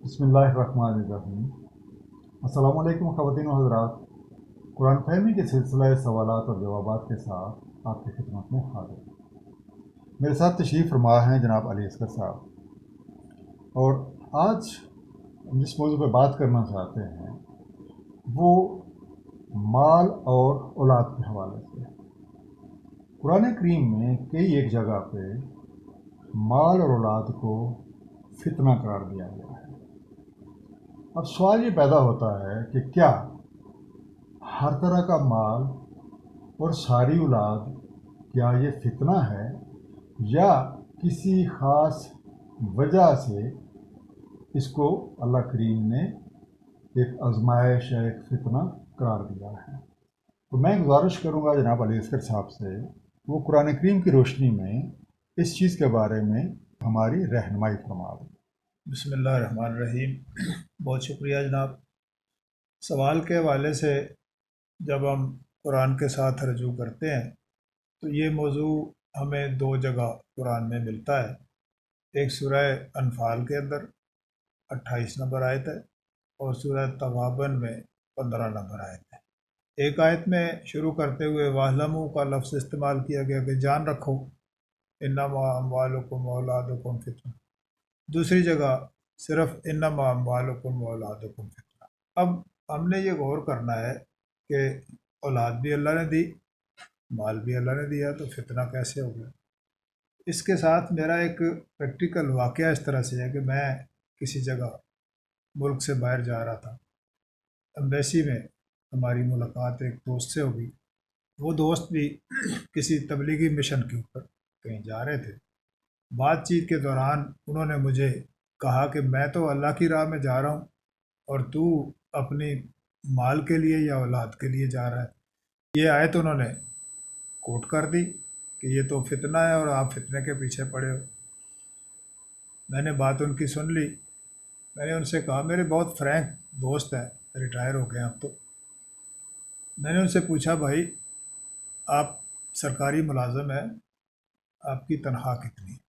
بسم اللہ الرحمن الرحیم۔ السلام علیکم خواتین و حضرات، قرآن فہمی کے سلسلہ سوالات اور جوابات کے ساتھ آپ کی خدمت میں حاضر ہوں۔ میرے ساتھ تشریف فرما ہیں جناب علی اصغر صاحب، اور آج ہم جس موضوع پہ بات کرنا چاہتے ہیں وہ مال اور اولاد کے حوالے سے۔ قرآن کریم میں کئی ایک جگہ پہ مال اور اولاد کو فتنہ قرار دیا گیا ہے۔ اب سوال یہ پیدا ہوتا ہے کہ کیا ہر طرح کا مال اور ساری اولاد کیا یہ فتنہ ہے، یا کسی خاص وجہ سے اس کو اللہ کریم نے ایک آزمائش یا ایک فتنہ قرار دیا ہے؟ تو میں گزارش کروں گا جناب علی اصغر صاحب سے وہ قرآن کریم کی روشنی میں اس چیز کے بارے میں ہماری رہنمائی فرما دیں۔ بسم اللہ الرحمن الرحیم۔ بہت شکریہ جناب۔ سوال کے حوالے سے جب ہم قرآن کے ساتھ رجوع کرتے ہیں تو یہ موضوع ہمیں دو جگہ قرآن میں ملتا ہے۔ ایک سورہ انفال کے اندر 28 نمبر آیت ہے، اور سورہ تغابن میں 15 نمبر آیت ہے۔ ایک آیت میں شروع کرتے ہوئے وَاعْلَمُوا کا لفظ استعمال کیا گیا کہ جان رکھو، اِنَّمَا أَمْوَالُكُمْ وَأَوْلَادُكُمْ فِتْنَةٌ۔ دوسری جگہ صرف انما اموالکم واولادکم فتنہ۔ اب ہم نے یہ غور کرنا ہے کہ اولاد بھی اللہ نے دی، مال بھی اللہ نے دیا، تو فتنہ کیسے ہو گیا؟ اس کے ساتھ میرا ایک پریکٹیکل واقعہ اس طرح سے ہے کہ میں کسی جگہ ملک سے باہر جا رہا تھا، ایمبیسی میں ہماری ملاقات ایک دوست سے ہوگی۔ وہ دوست بھی کسی تبلیغی مشن کے اوپر کہیں جا رہے تھے۔ بات چیت کے دوران انہوں نے مجھے کہا کہ میں تو اللہ کی راہ میں جا رہا ہوں، اور تو اپنی مال کے لیے یا اولاد کے لیے جا رہا ہے۔ یہ آیت انہوں نے کوٹ کر دی کہ یہ تو فتنہ ہے اور آپ فتنے کے پیچھے پڑے ہو۔ میں نے بات ان کی سن لی۔ میں نے ان سے کہا، میرے بہت فرینک دوست ہیں، ریٹائر ہو گئے ہیں اب تو۔ میں نے ان سے پوچھا، بھائی آپ سرکاری ملازم ہیں، آپ کی تنخواہ کتنی ہے؟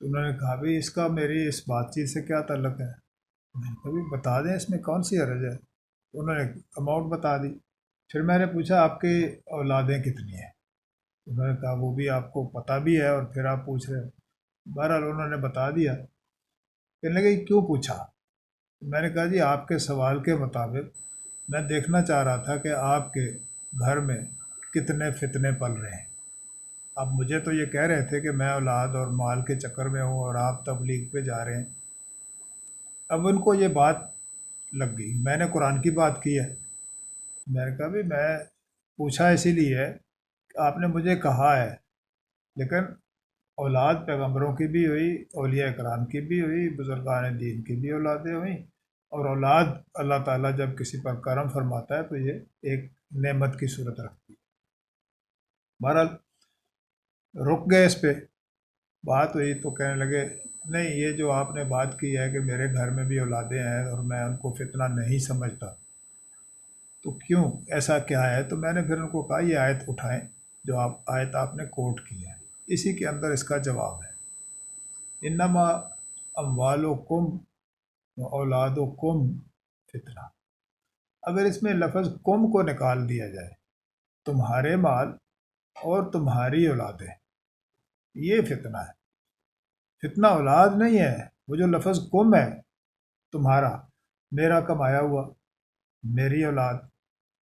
تو انہوں نے کہا، بھائی اس کا میری اس بات چیت سے کیا تعلق ہے؟ میں نے کہا، بھی بتا دیں، اس میں کون سی حرج ہے؟ انہوں نے اماؤنٹ بتا دی۔ پھر میں نے پوچھا، آپ کی اولادیں کتنی ہیں؟ انہوں نے کہا، وہ بھی آپ کو پتہ بھی ہے اور پھر آپ پوچھ رہے ہو۔ بہرحال انہوں نے بتا دیا۔ کہنے لگے، کیوں پوچھا؟ میں نے کہا، جی آپ کے سوال کے مطابق میں دیکھنا چاہ رہا تھا کہ آپ کے گھر میں کتنے فتنے پل رہے ہیں۔ اب مجھے تو یہ کہہ رہے تھے کہ میں اولاد اور مال کے چکر میں ہوں اور آپ تبلیغ پہ جا رہے ہیں۔ اب ان کو یہ بات لگ گئی، میں نے قرآن کی بات کی ہے۔ میں نے کہا، بھی میں پوچھا اسی لیے ہے کہ آپ نے مجھے کہا ہے، لیکن اولاد پیغمبروں کی بھی ہوئی، اولیاء کرام کی بھی ہوئی، بزرگان دین کی بھی اولادیں ہوئیں، اور اولاد اللہ تعالیٰ جب کسی پر کرم فرماتا ہے تو یہ ایک نعمت کی صورت رکھتی ہے۔ بہرحال رک گئے اس پہ۔ بات ہوئی تو کہنے لگے، نہیں یہ جو آپ نے بات کی ہے کہ میرے گھر میں بھی اولادیں ہیں اور میں ان کو فتنہ نہیں سمجھتا، تو کیوں ایسا کیا ہے؟ تو میں نے پھر ان کو کہا، یہ آیت اٹھائیں جو آیت آپ نے کوٹ کی ہے، اسی کے اندر اس کا جواب ہے۔ انما اموالکم و اولادکم فتنہ۔ اگر اس میں لفظ کم کو نکال دیا جائے، تمہارے مال اور تمہاری اولادیں، یہ فتنہ ہے۔ فتنہ اولاد نہیں ہے، وہ جو لفظ کم ہے، تمہارا، میرا کمایا ہوا، میری اولاد۔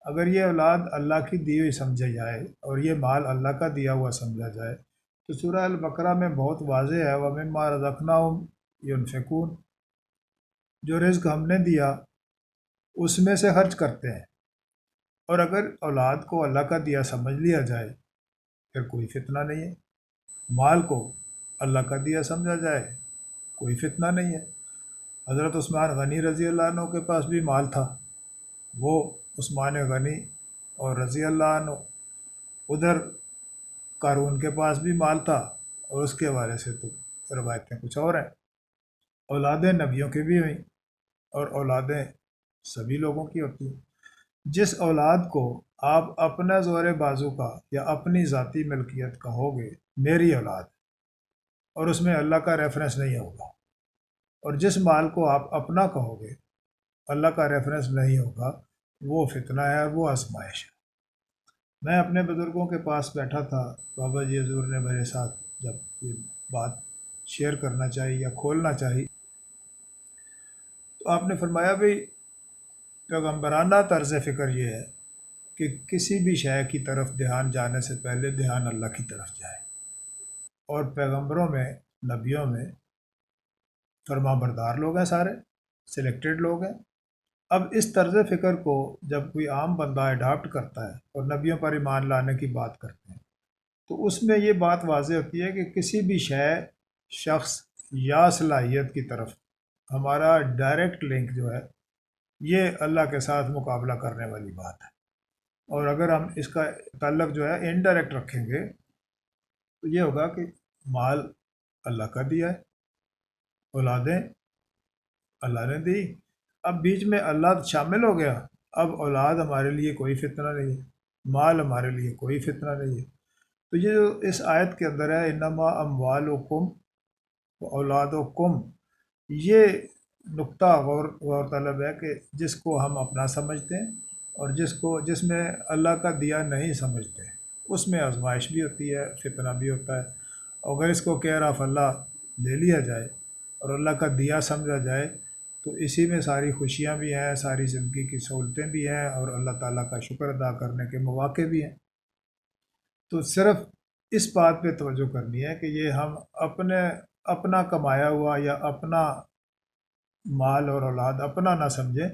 اگر یہ اولاد اللہ کی دی ہوئی سمجھا جائے اور یہ مال اللہ کا دیا ہوا سمجھا جائے تو سورہ البقرہ میں بہت واضح ہے، وَمِمَّا رَزَقْنَاهُمْ يُنْفِقُونَ۔ جو رزق ہم نے دیا اس میں سے خرچ کرتے ہیں۔ اور اگر اولاد کو اللہ کا دیا سمجھ لیا جائے پھر کوئی فتنہ نہیں ہے۔ مال کو اللہ کا دیا سمجھا جائے کوئی فتنہ نہیں ہے۔ حضرت عثمان غنی رضی اللہ عنہ کے پاس بھی مال تھا، وہ عثمان غنی اور رضی اللہ عنہ۔ ادھر قارون کے پاس بھی مال تھا، اور اس کے حوالے سے تو روایتیں کچھ اور ہیں۔ اولادیں نبیوں کی بھی ہوئیں، اور اولادیں سبھی لوگوں کی ہوتی ہیں۔ جس اولاد کو آپ اپنا زور بازو کا یا اپنی ذاتی ملکیت کہو گے میری اولاد، اور اس میں اللہ کا ریفرنس نہیں ہوگا، اور جس مال کو آپ اپنا کہو گے، اللہ کا ریفرنس نہیں ہوگا، وہ فتنہ ہے اور وہ آزمائش ہے۔ میں اپنے بزرگوں کے پاس بیٹھا تھا، بابا جی حضور نے میرے ساتھ جب یہ بات شیئر کرنا چاہی یا کھولنا چاہی، تو آپ نے فرمایا بھئی پیغمبرانہ طرز فکر یہ ہے کہ کسی بھی شے کی طرف دھیان جانے سے پہلے دھیان اللہ کی طرف جائے، اور پیغمبروں میں، نبیوں میں فرما بردار لوگ ہیں، سارے سلیکٹڈ لوگ ہیں۔ اب اس طرز فکر کو جب کوئی عام بندہ اڈاپٹ کرتا ہے اور نبیوں پر ایمان لانے کی بات کرتے ہیں، تو اس میں یہ بات واضح ہوتی ہے کہ کسی بھی شے، شخص یا صلاحیت کی طرف ہمارا ڈائریکٹ لنک جو ہے یہ اللہ کے ساتھ مقابلہ کرنے والی بات ہے، اور اگر ہم اس کا تعلق جو ہے انڈائریکٹ رکھیں گے تو یہ ہوگا کہ مال اللہ کا دیا ہے، اولادیں اللہ نے دی، اب بیچ میں اللہ شامل ہو گیا، اب اولاد ہمارے لیے کوئی فتنہ نہیں ہے، مال ہمارے لیے کوئی فتنہ نہیں ہے۔ تو یہ جو اس آیت کے اندر ہے انما اموالکم و اولادکم، یہ نقطہ غور طلب ہے کہ جس کو ہم اپنا سمجھتے ہیں اور جس میں اللہ کا دیا نہیں سمجھتے، اس میں آزمائش بھی ہوتی ہے، فتنہ بھی ہوتا ہے۔ اگر اس کو کیئر آف اللہ لے لیا جائے اور اللہ کا دیا سمجھا جائے تو اسی میں ساری خوشیاں بھی ہیں، ساری زندگی کی سہولتیں بھی ہیں، اور اللہ تعالیٰ کا شکر ادا کرنے کے مواقع بھی ہیں۔ تو صرف اس بات پہ توجہ کرنی ہے کہ یہ ہم اپنا کمایا ہوا یا اپنا مال اور اولاد اپنا نہ سمجھیں،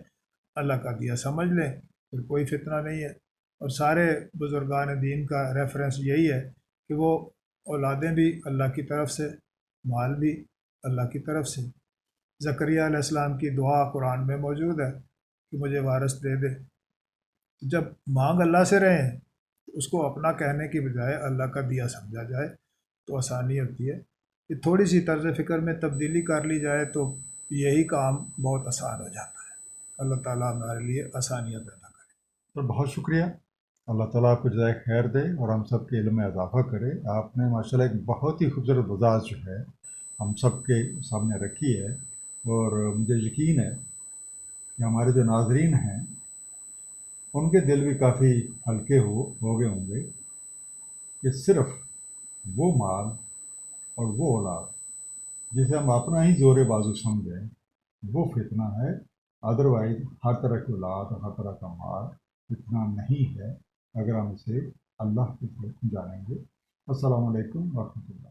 اللہ کا دیا سمجھ لیں، پھر کوئی فتنہ نہیں ہے۔ اور سارے بزرگان دین کا ریفرنس یہی ہے کہ وہ اولادیں بھی اللہ کی طرف سے، مال بھی اللہ کی طرف سے۔ زکریا علیہ السلام کی دعا قرآن میں موجود ہے کہ مجھے وارث دے دے۔ جب مانگ اللہ سے رہے ہیں تو اس کو اپنا کہنے کی بجائے اللہ کا دیا سمجھا جائے تو آسانی ہوتی ہے۔ یہ تھوڑی سی طرز فکر میں تبدیلی کر لی جائے تو یہی کام بہت آسان ہو جاتا ہے۔ اللہ تعالیٰ ہمارے لیے آسانیاں پیدا کرے۔ تو بہت شکریہ، اللہ تعالیٰ آپ کو جزائے خیر دے اور ہم سب کے علم میں اضافہ کرے۔ آپ نے ماشاءاللہ ایک بہت ہی خوبصورت وضاحت جو ہے ہم سب کے سامنے رکھی ہے، اور مجھے یقین ہے کہ ہمارے جو ناظرین ہیں ان کے دل بھی کافی ہلکے ہو گئے ہوں گے کہ صرف وہ مال اور وہ اولاد جسے ہم اپنا ہی زور بازو سمجھیں وہ فتنہ ہے، ادروائز ہر طرح کی اولاد اور ہر طرح کا مال فتنہ نہیں ہے اگر ہم اسے اللہ کی طرف جانیں گے۔ السلام علیکم ورحمۃ اللہ۔